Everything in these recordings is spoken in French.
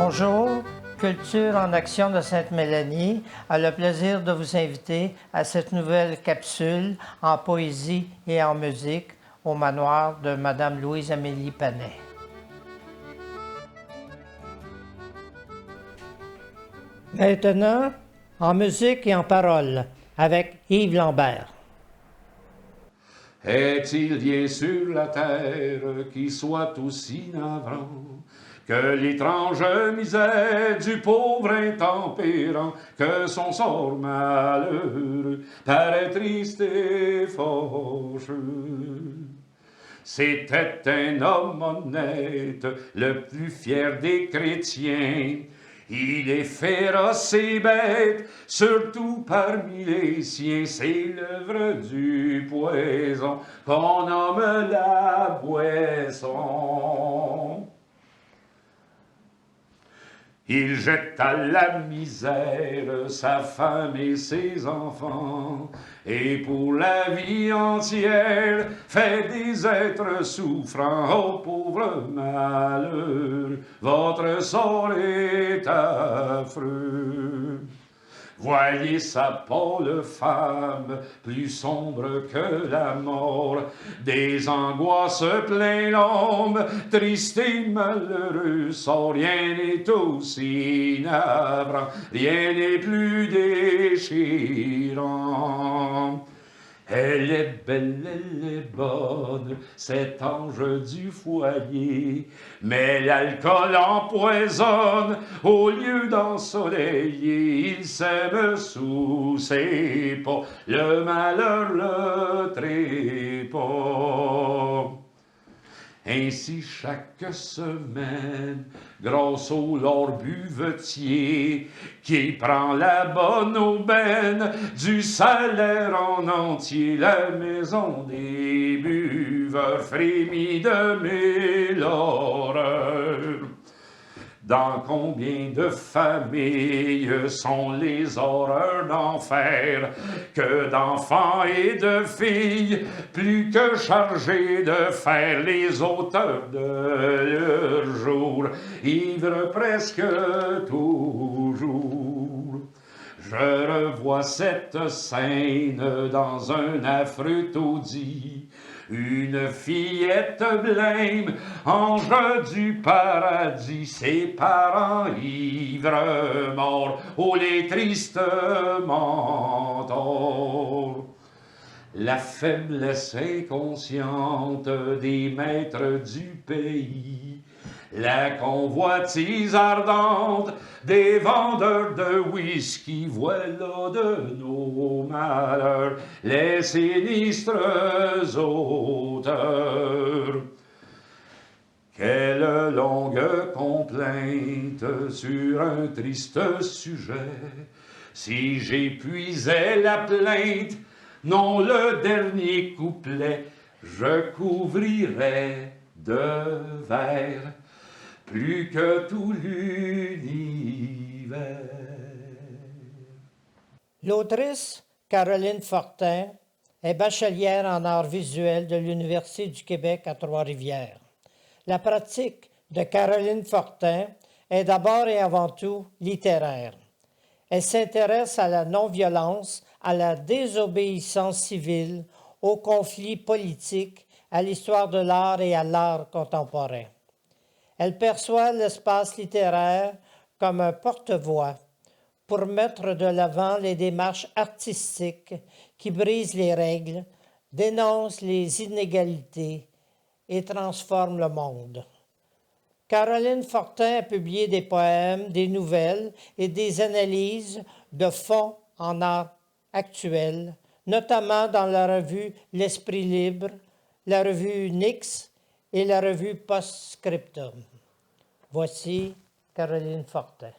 Bonjour, Culture en Action de Sainte-Mélanie a le plaisir de vous inviter à cette nouvelle capsule en poésie et en musique au manoir de Madame Louise-Amélie Panet. Maintenant, en musique et en paroles, avec Yves Lambert. Est-il bien sur la terre qui soit aussi navrant que l'étrange misère du pauvre intempérant, que son sort malheureux paraît triste et fâcheux? C'était un homme honnête, le plus fier des chrétiens. Il est féroce et bête, surtout parmi les siens. C'est l'œuvre du poison qu'on nomme la boisson. Il jette à la misère sa femme et ses enfants, et pour la vie entière fait des êtres souffrants. Ô pauvre malheureux, votre sort est affreux. Voyez sa pâle femme, plus sombre que la mort, des angoisses plein l'ombre, triste et malheureux, sans rien n'est aussi navrant, rien n'est plus déchirant. Elle est belle, elle est bonne, cet ange du foyer, mais l'alcool empoisonne, au lieu d'ensoleiller, il sème sous ses pas, le malheur le trépas. Ainsi chaque semaine, grâce au lord buvetier, qui prend la bonne aubaine du salaire en entier, la maison des buveurs frémit de mille horreurs. Dans combien de familles sont les horreurs d'enfer, que d'enfants et de filles, plus que chargés de faire les auteurs de leur jour, ivres presque toujours. Je revois cette scène dans un affreux taudis, une fillette blême, ange du paradis, ses parents ivres morts, oh les tristes mentors. La faiblesse inconsciente des maîtres du pays, la convoitise ardente des vendeurs de whisky, voilà de nos malheurs les sinistres auteurs. Quelle longue complainte sur un triste sujet, si j'épuisais la plainte, non le dernier couplet, je couvrirais de vers plus que tout l'univers. L'autrice Caroline Fortin est bachelière en arts visuels de l'Université du Québec à Trois-Rivières. La pratique de Caroline Fortin est d'abord et avant tout littéraire. Elle s'intéresse à la non-violence, à la désobéissance civile, aux conflits politiques, à l'histoire de l'art et à l'art contemporain. Elle perçoit l'espace littéraire comme un porte-voix pour mettre de l'avant les démarches artistiques qui brisent les règles, dénoncent les inégalités et transforment le monde. Caroline Fortin a publié des poèmes, des nouvelles et des analyses de fond en art actuel, notamment dans la revue L'Esprit libre, la revue Nix et la revue Post-Scriptum. Voici Caroline Fortin.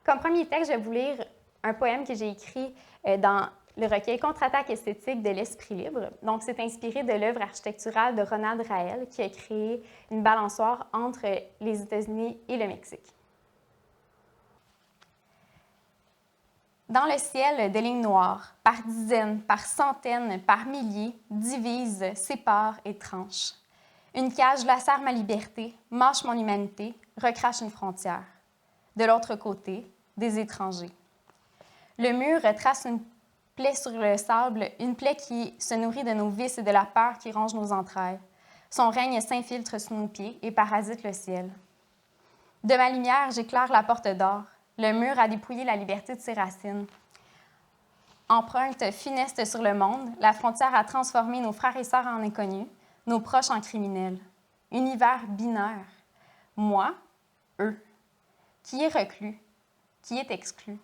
Comme premier texte, je vais vous lire un poème que j'ai écrit dans le recueil Contre-attaque esthétique de l'Esprit libre. Donc, c'est inspiré de l'œuvre architecturale de Ronald Rael, qui a créé une balançoire entre les États-Unis et le Mexique. Dans le ciel de lignes noires, par dizaines, par centaines, par milliers, divisent, séparent et tranchent. Une cage lacère ma liberté, mâche mon humanité, recrache une frontière. De l'autre côté, des étrangers. Le mur retrace une plaie sur le sable, une plaie qui se nourrit de nos vices et de la peur qui ronge nos entrailles. Son règne s'infiltre sous nos pieds et parasite le ciel. De ma lumière, j'éclaire la porte d'or. Le mur a dépouillé la liberté de ses racines. Empreinte funeste sur le monde, la frontière a transformé nos frères et sœurs en inconnus, nos proches en criminels. Univers binaire. Moi, eux. Qui est reclus? Qui est exclu?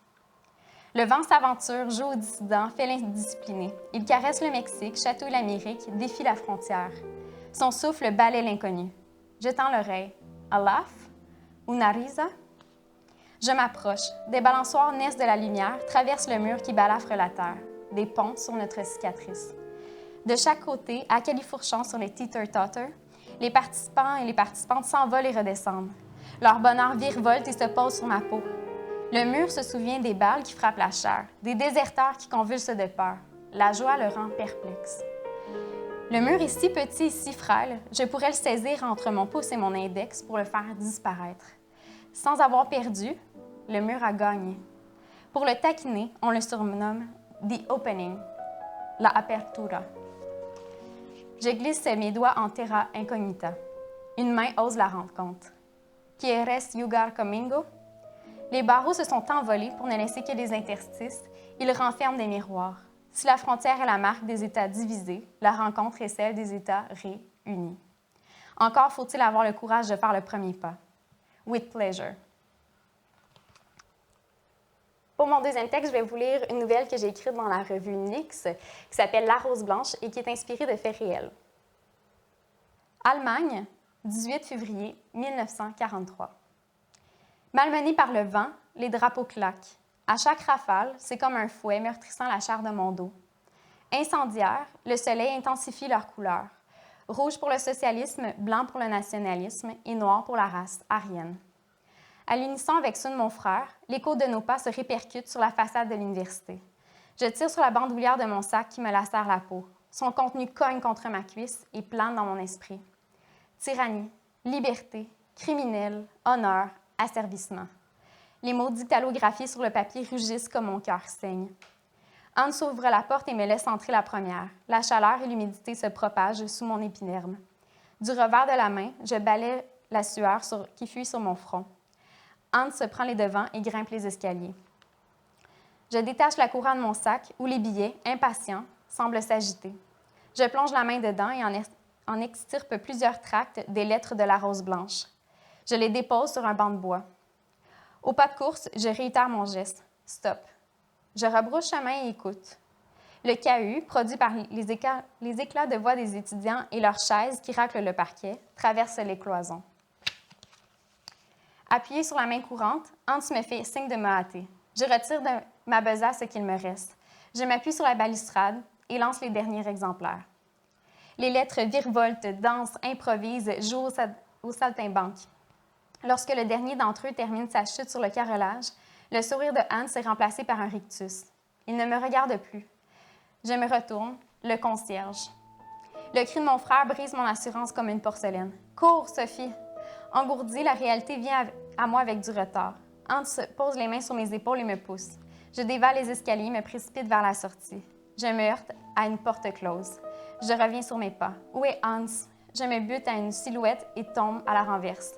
Le vent s'aventure, joue aux dissidents, fait l'indiscipliné. Il caresse le Mexique, chatouille l'Amérique, défie la frontière. Son souffle balaie l'inconnu. Je tends l'oreille. A laugh? Una risa? Je m'approche. Des balançoires naissent de la lumière, traversent le mur qui balafre la terre. Des ponts sur notre cicatrice. De chaque côté, à califourchon sur les teeter-totter, les participants et les participantes s'envolent et redescendent. Leur bonheur virevolte et se pose sur ma peau. Le mur se souvient des balles qui frappent la chair, des déserteurs qui convulsent de peur. La joie le rend perplexe. Le mur est si petit et si frêle, je pourrais le saisir entre mon pouce et mon index pour le faire disparaître. Sans avoir perdu, le mur a gagné. Pour le taquiner, on le surnomme « the opening », la apertura. Je glisse mes doigts en terra incognita. Une main ose la rendre compte. ¿Quieres jugar conmigo? Les barreaux se sont envolés pour ne laisser que des interstices. Ils renferment des miroirs. Si la frontière est la marque des États divisés, la rencontre est celle des États réunis. Encore faut-il avoir le courage de faire le premier pas. With pleasure. Pour mon deuxième texte, je vais vous lire une nouvelle que j'ai écrite dans la revue Nix, qui s'appelle La Rose Blanche et qui est inspirée de faits réels. Allemagne, 18 février 1943. Malmenés par le vent, les drapeaux claquent. À chaque rafale, c'est comme un fouet meurtrissant la chair de mon dos. Incendiaires, le soleil intensifie leurs couleurs. Rouge pour le socialisme, blanc pour le nationalisme et noir pour la race aryenne. À l'unisson avec ceux de mon frère, l'écho de nos pas se répercute sur la façade de l'université. Je tire sur la bandoulière de mon sac qui me lacère la peau. Son contenu cogne contre ma cuisse et plane dans mon esprit. Tyrannie, liberté, criminel, honneur, asservissement. Les mots dictalographiés sur le papier rugissent comme mon cœur saigne. Hans ouvre la porte et me laisse entrer la première. La chaleur et l'humidité se propagent sous mon épiderme. Du revers de la main, je balaie la sueur qui fuit sur mon front. Hans se prend les devants et grimpe les escaliers. Je détache la couronne de mon sac où les billets, impatients, semblent s'agiter. Je plonge la main dedans et en extirpe plusieurs tracts des lettres de la Rose Blanche. Je les dépose sur un banc de bois. Au pas de course, je réitère mon geste. Stop. Je rebrousse chemin et écoute. Le CAHU, produit par les éclats de voix des étudiants et leurs chaises qui raclent le parquet, traverse les cloisons. Appuyé sur la main courante, Hans me fait signe de me hâter. Je retire de ma besace ce qu'il me reste. Je m'appuie sur la balustrade et lance les derniers exemplaires. Les lettres virevoltent, dansent, improvisent, jouent au saltimbanque. Lorsque le dernier d'entre eux termine sa chute sur le carrelage, le sourire de Hans est remplacé par un rictus. Il ne me regarde plus. Je me retourne, le concierge. Le cri de mon frère brise mon assurance comme une porcelaine. « Cours, Sophie! » Engourdie, la réalité vient à moi avec du retard. Hans pose les mains sur mes épaules et me pousse. Je dévale les escaliers et me précipite vers la sortie. Je me heurte à une porte close. Je reviens sur mes pas. Où est Hans? Je me bute à une silhouette et tombe à la renverse.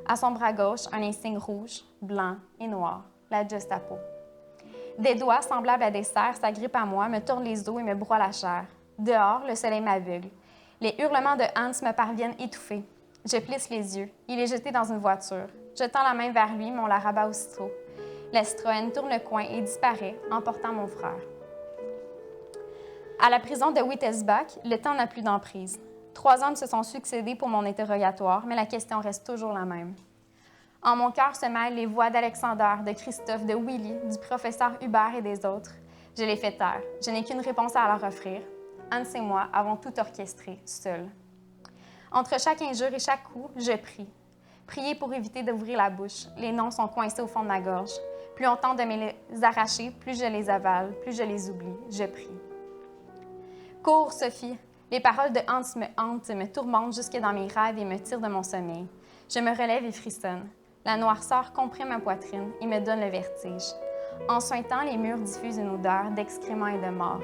À son bras gauche, un insigne rouge, blanc et noir, la Gestapo. Des doigts semblables à des serres s'agrippent à moi, me tournent les os et me broient la chair. Dehors, le soleil m'aveugle. Les hurlements de Hans me parviennent étouffés. Je plisse les yeux. Il est jeté dans une voiture. Je tends la main vers lui, mais on la rabat aussitôt. La Citroën tourne le coin et disparaît, emportant mon frère. À la prison de Wittelsbach, le temps n'a plus d'emprise. 3 hommes se sont succédés pour mon interrogatoire, mais la question reste toujours la même. En mon cœur se mêlent les voix d'Alexander, de Christophe, de Willy, du professeur Hubert et des autres. Je les fais taire. Je n'ai qu'une réponse à leur offrir. Hans et moi avons tout orchestré, seuls. Entre chaque injure et chaque coup, je prie. Prier pour éviter d'ouvrir la bouche. Les noms sont coincés au fond de ma gorge. Plus on tente de me les arracher, plus je les avale, plus je les oublie. Je prie. Cours, Sophie. Les paroles de Hans me hantent, me tourmentent jusque dans mes rêves et me tirent de mon sommeil. Je me relève et frissonne. La noirceur comprime ma poitrine et me donne le vertige. En suintant, les murs diffusent une odeur d'excréments et de mort.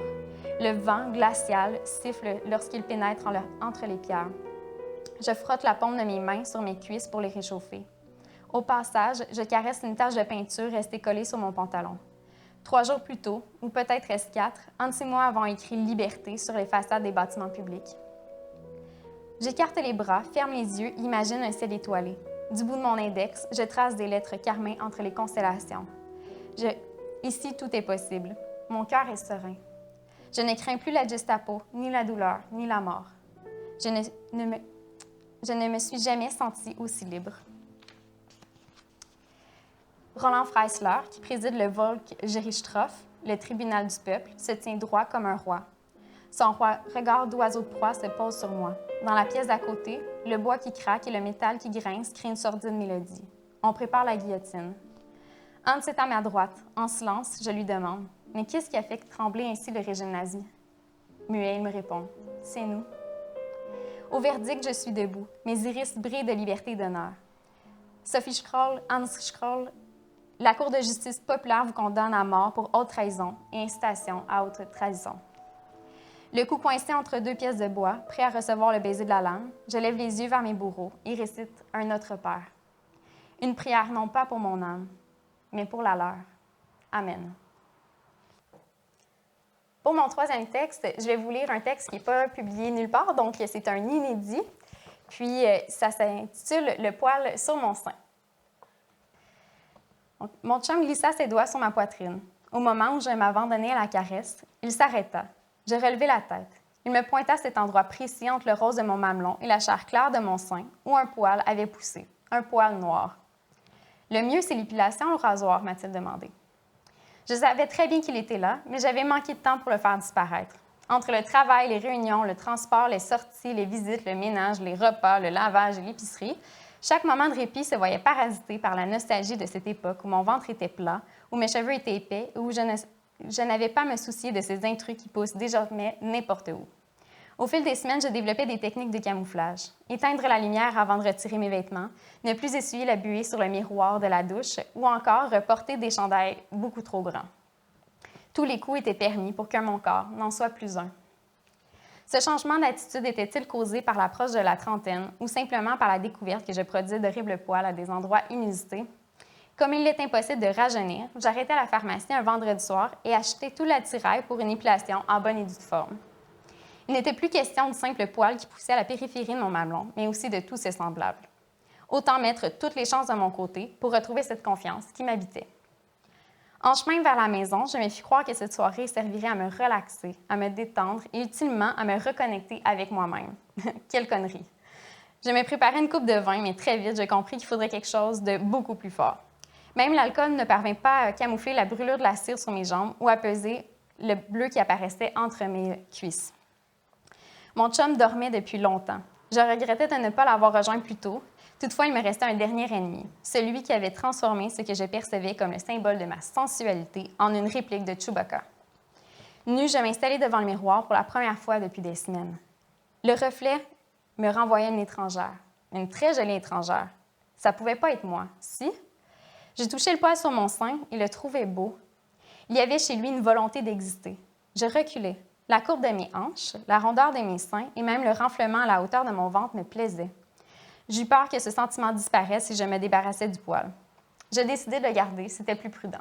Le vent glacial siffle lorsqu'il pénètre entre les pierres. Je frotte la paume de mes mains sur mes cuisses pour les réchauffer. Au passage, je caresse une tache de peinture restée collée sur mon pantalon. 3 jours plus tôt, ou peut-être reste 4, Hans et moi avons écrit « Liberté » sur les façades des bâtiments publics. J'écarte les bras, ferme les yeux, imagine un ciel étoilé. Du bout de mon index, je trace des lettres carmées entre les constellations. Ici, tout est possible. Mon cœur est serein. Je ne crains plus la Gestapo, ni la douleur, ni la mort. Je ne me suis jamais sentie aussi libre. Roland Freisler, qui préside le Volksgerichtshof, le tribunal du peuple, se tient droit comme un roi. Son regard d'oiseau de proie se pose sur moi. Dans la pièce d'à côté, le bois qui craque et le métal qui grince créent une sordide mélodie. On prépare la guillotine. Hans est à ma droite. En silence, je lui demande « Mais qu'est-ce qui a fait trembler ainsi le régime nazi? » Muet, il me répond « C'est nous. » Au verdict, je suis debout. Mes iris brillent de liberté et d'honneur. Sophie Schroll, Hans Schroll, la Cour de justice populaire vous condamne à mort pour haute trahison et incitation à haute trahison. Le cou coincé entre 2 pièces de bois, prêt à recevoir le baiser de la lame, je lève les yeux vers mes bourreaux et récite un Notre Père. Une prière non pas pour mon âme, mais pour la leur. Amen. Pour mon 3e texte, je vais vous lire un texte qui n'est pas publié nulle part, donc c'est un inédit. Puis, ça s'intitule « Le poil sur mon sein ». Donc, mon chum glissa ses doigts sur ma poitrine. Au moment où je m'abandonnais à la caresse, il s'arrêta. Je relevai la tête. Il me pointa cet endroit précis entre le rose de mon mamelon et la chair claire de mon sein, où un poil avait poussé, un poil noir. « Le mieux, c'est l'épilation ou le rasoir ?» m'a-t-il demandé. Je savais très bien qu'il était là, mais j'avais manqué de temps pour le faire disparaître. Entre le travail, les réunions, le transport, les sorties, les visites, le ménage, les repas, le lavage et l'épicerie, chaque moment de répit se voyait parasité par la nostalgie de cette époque où mon ventre était plat, où mes cheveux étaient épais, où je n'avais pas à me soucier de ces intrus qui poussent désormais n'importe où. Au fil des semaines, je développais des techniques de camouflage. Éteindre la lumière avant de retirer mes vêtements, ne plus essuyer la buée sur le miroir de la douche ou encore porter des chandails beaucoup trop grands. Tous les coups étaient permis pour que mon corps n'en soit plus un. Ce changement d'attitude était-il causé par l'approche de la trentaine ou simplement par la découverte que je produisais d'horribles poils à des endroits inusités? Comme il est impossible de rajeunir, j'arrêtais à la pharmacie un vendredi soir et achetais tout l'attirail pour une épilation en bonne et due forme. Il n'était plus question de simples poils qui poussaient à la périphérie de mon mamelon, mais aussi de tous ses semblables. Autant mettre toutes les chances de mon côté pour retrouver cette confiance qui m'habitait. En chemin vers la maison, je me fis croire que cette soirée servirait à me relaxer, à me détendre et utilement à me reconnecter avec moi-même. Quelle connerie! Je me préparais une coupe de vin, mais très vite, j'ai compris qu'il faudrait quelque chose de beaucoup plus fort. Même l'alcool ne parvint pas à camoufler la brûlure de la cire sur mes jambes ou à peser le bleu qui apparaissait entre mes cuisses. Mon chum dormait depuis longtemps. Je regrettais de ne pas l'avoir rejoint plus tôt. Toutefois, il me restait un dernier ennemi, celui qui avait transformé ce que je percevais comme le symbole de ma sensualité en une réplique de Chewbacca. Nue, je m'installai devant le miroir pour la première fois depuis des semaines. Le reflet me renvoyait une étrangère, une très jolie étrangère. Ça pouvait pas être moi, si? Je touchais le poil sur mon sein et le trouvais beau. Il y avait chez lui une volonté d'exister. Je reculais. La courbe de mes hanches, la rondeur de mes seins et même le renflement à la hauteur de mon ventre me plaisaient. J'eus peur que ce sentiment disparaisse si je me débarrassais du poil. Je décidai de le garder, c'était plus prudent.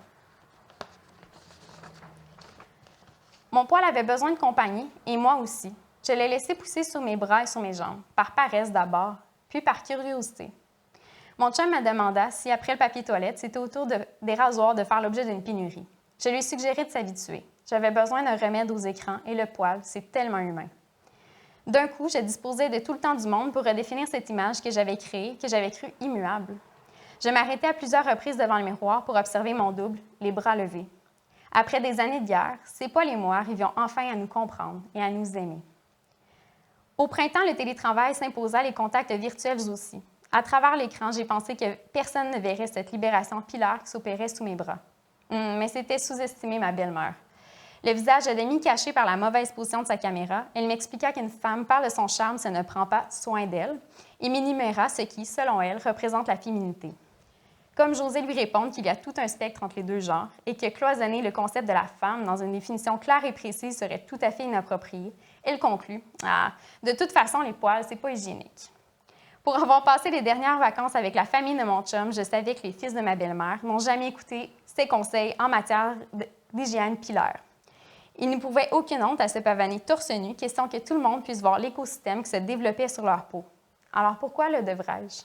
Mon poil avait besoin de compagnie, et moi aussi. Je l'ai laissé pousser sur mes bras et sur mes jambes, par paresse d'abord, puis par curiosité. Mon chum me demanda si, après le papier toilette, c'était au tour des rasoirs de faire l'objet d'une pénurie. Je lui suggérai de s'habituer. J'avais besoin d'un remède aux écrans, et le poil, c'est tellement humain. D'un coup, je disposais de tout le temps du monde pour redéfinir cette image que j'avais créée, que j'avais crue immuable. Je m'arrêtais à plusieurs reprises devant le miroir pour observer mon double, les bras levés. Après des années de guerre, ses poils et moi arrivions enfin à nous comprendre et à nous aimer. Au printemps, le télétravail s'imposa, les contacts virtuels aussi. À travers l'écran, j'ai pensé que personne ne verrait cette libération pilaire qui s'opérait sous mes bras. Mais c'était sous-estimer ma belle-mère. Le visage à demi caché par la mauvaise position de sa caméra, elle m'expliqua qu'une femme parle de son charme si elle ne prend pas soin d'elle et m'énuméra ce qui, selon elle, représente la féminité. Comme j'osais lui répondre qu'il y a tout un spectre entre les deux genres et que cloisonner le concept de la femme dans une définition claire et précise serait tout à fait inapproprié, elle conclut « Ah, de toute façon, les poils, c'est pas hygiénique. » Pour avoir passé les dernières vacances avec la famille de mon chum, je savais que les fils de ma belle-mère n'ont jamais écouté ses conseils en matière d'hygiène pilaire. Ils ne pouvaient aucune honte à se pavaner torse nu, question que tout le monde puisse voir l'écosystème qui se développait sur leur peau. Alors pourquoi le devrais-je?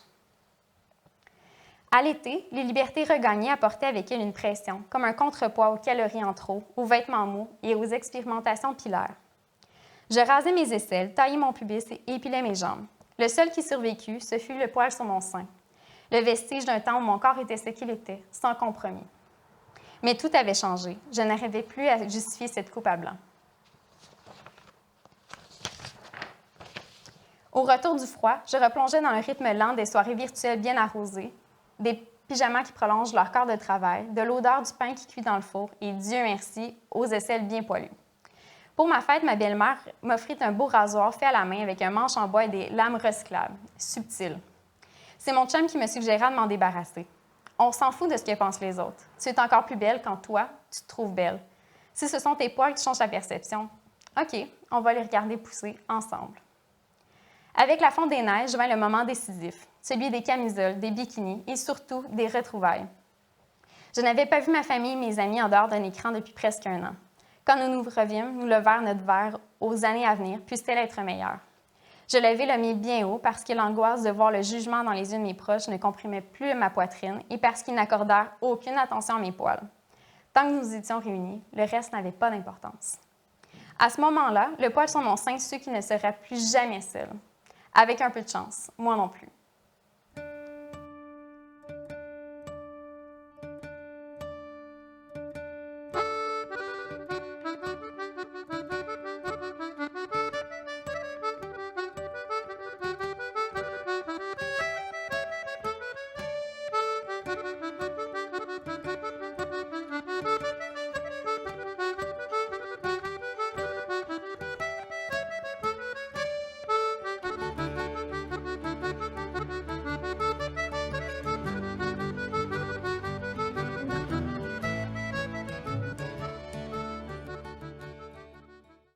À l'été, les libertés regagnées apportaient avec elles une pression, comme un contrepoids aux calories en trop, aux vêtements mous et aux expérimentations pilaires. Je rasais mes aisselles, taillais mon pubis et épilais mes jambes. Le seul qui survécut, ce fut le poil sur mon sein, le vestige d'un temps où mon corps était ce qu'il était, sans compromis. Mais tout avait changé. Je n'arrivais plus à justifier cette coupe à blanc. Au retour du froid, je replongeais dans le rythme lent des soirées virtuelles bien arrosées, des pyjamas qui prolongent leur corps de travail, de l'odeur du pain qui cuit dans le four et, Dieu merci, aux aisselles bien poilues. Pour ma fête, ma belle-mère m'offrit un beau rasoir fait à la main avec un manche en bois et des lames recyclables, subtiles. C'est mon chum qui me suggéra de m'en débarrasser. On s'en fout de ce que pensent les autres. Tu es encore plus belle quand toi, tu te trouves belle. Si ce sont tes poils qui changent ta perception, OK, on va les regarder pousser ensemble. Avec la fonte des neiges vint le moment décisif, celui des camisoles, des bikinis et surtout des retrouvailles. Je n'avais pas vu ma famille et mes amis en dehors d'un écran depuis presque 1 an. Quand nous nous revîmes, nous levèrent notre verre aux années à venir, puissent-elles être meilleures. Je levai le mien bien haut parce que l'angoisse de voir le jugement dans les yeux de mes proches ne comprimait plus ma poitrine et parce qu'ils n'accordèrent aucune attention à mes poils. Tant que nous étions réunis, le reste n'avait pas d'importance. À ce moment-là, le poil sur mon sein sut qu'il ne serait plus jamais seul. Avec un peu de chance, moi non plus.